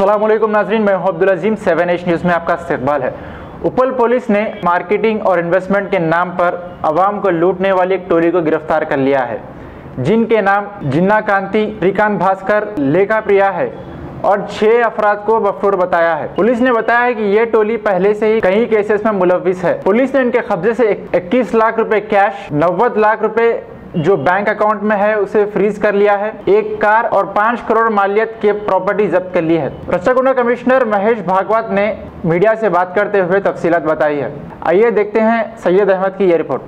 अस्सलाम वालेकुम नाज़रीन, मैं हूं अब्दुल अजीम। 7H न्यूज़ में आपका इस्तकबाल है। उपल पुलिस ने मार्केटिंग और इन्वेस्टमेंट के नाम पर आवाम को लूटने वाली एक टोली को गिरफ्तार कर लिया है, जिनके नाम जिन्ना कांति, श्रीकांत भास्कर, लेखा प्रिया है और 6 अफराद को मफरूर बताया है। पुलिस ने बताया है कि ये टोली पहले से ही कई केसेस में मुलविस है। पुलिस ने इनके कब्जे से 21 लाख रुपए कैश, 90 लाख रुपए जो बैंक अकाउंट में है उसे फ्रीज कर लिया है, एक कार और 5 करोड़ मालियत के प्रॉपर्टी जब्त कर ली है। रक्षा कमिश्नर महेश भागवत ने मीडिया से बात करते हुए तफसीलात बताई है। आइए देखते हैं सैयद अहमद की ये रिपोर्ट।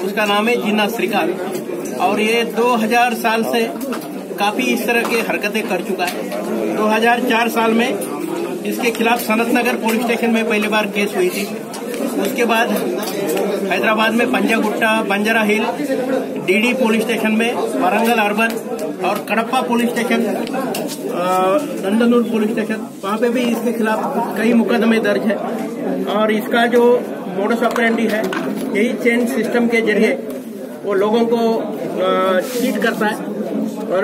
उसका नाम है जिन्ना श्रीकांत और ये 2000 साल से काफी इस तरह की हरकतें कर चुका है। 2004 साल में इसके खिलाफ सनत नगर पुलिस स्टेशन में पहली बार केस हुई थी। उसके बाद हैदराबाद में Punjagutta, Banjara hill, DD police station में, वरंगल अर्बन और Kadapa police station, Nandanur police station, वहाँ पे भी इसके खिलाफ कई मुकदमे दर्ज है। और इसका जो मोडस ऑपरेंडी है, यही चेन सिस्टम के जरिए वो लोगों को चीट करता है। और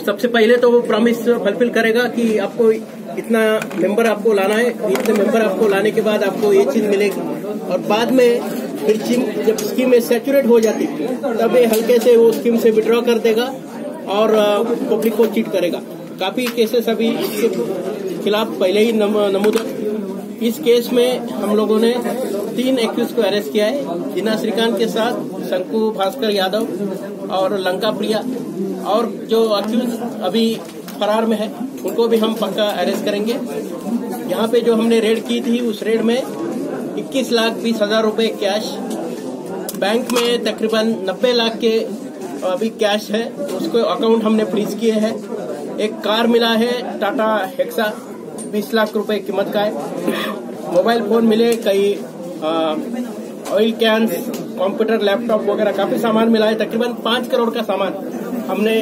सबसे पहले तो वो प्रॉमिस फुलफिल करेगा कि आपको इतना मेंबर आपको लाना है, इतने मेंबर आपको लाने के बाद आपको ये चीज मिलेगी। और बाद में फिर जब स्कीम में सैचुरेट हो जाती तब ये हल्के से वो स्कीम से विड्रॉ कर देगा और पब्लिक को चीट करेगा। काफी केसेस अभी इसके खिलाफ पहले ही नमूद है। इस केस में हम लोगों ने 3 एक्यूज को अरेस्ट किया है। जिन्ना श्रीकांत के साथ शंकु भास्कर यादव और लंका प्रिया, और जो एक्यूज अभी फरार में है उनको भी हम पक्का अरेस्ट करेंगे। यहाँ पे जो हमने रेड की थी, उस रेड में 21,20,000 रुपए कैश, बैंक में तकरीबन 90 लाख के अभी कैश है, उसको अकाउंट हमने फ्रीज किए हैं। एक कार मिला है टाटा हेक्सा, 20 लाख रुपए कीमत का है। मोबाइल फोन मिले, कई ऑयल कैंस, कंप्यूटर, लैपटॉप वगैरह काफी सामान मिला है। तकरीबन 5 करोड़ का सामान हमने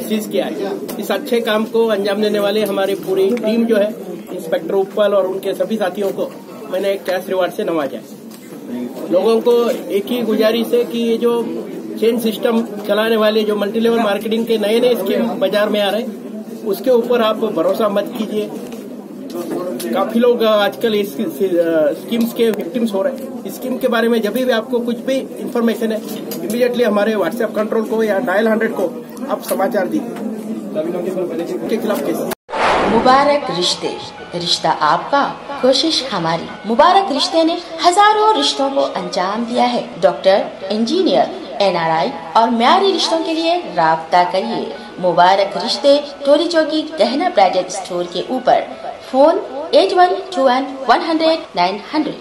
सीज किया है। इस अच्छे काम को अंजाम देने वाले हमारी पूरी टीम जो है, इंस्पेक्टर उपल और उनके सभी साथियों को मैंने एक कैश रिवार्ड से नवाजा है। लोगों को एक ही गुजारिश है कि ये जो चेन सिस्टम चलाने वाले जो मल्टी लेवल मार्केटिंग के नए नए स्कीम बाजार में आ रहे हैं, उसके ऊपर आप भरोसा मत कीजिए। काफी लोग आजकल इस स्कीम्स के विक्टिम्स हो रहे हैं। इस स्कीम के बारे में जब भी आपको कुछ भी इंफॉर्मेशन है, इमीडिएटली हमारे व्हाट्सएप कंट्रोल को या डायल 100 को आप समाचार दीजिए के खिलाफ केस। मुबारक रिश्ते, रिश्ता आपका, कोशिश हमारी। मुबारक रिश्ते ने हजारों रिश्तों को अंजाम दिया है। डॉक्टर, इंजीनियर, NRI और म्यारी रिश्तों के लिए राब्ता करिए। मुबारक रिश्ते, टोरी चौकी, गहना ब्राइडल स्टोर के ऊपर। फोन 8121 100 900।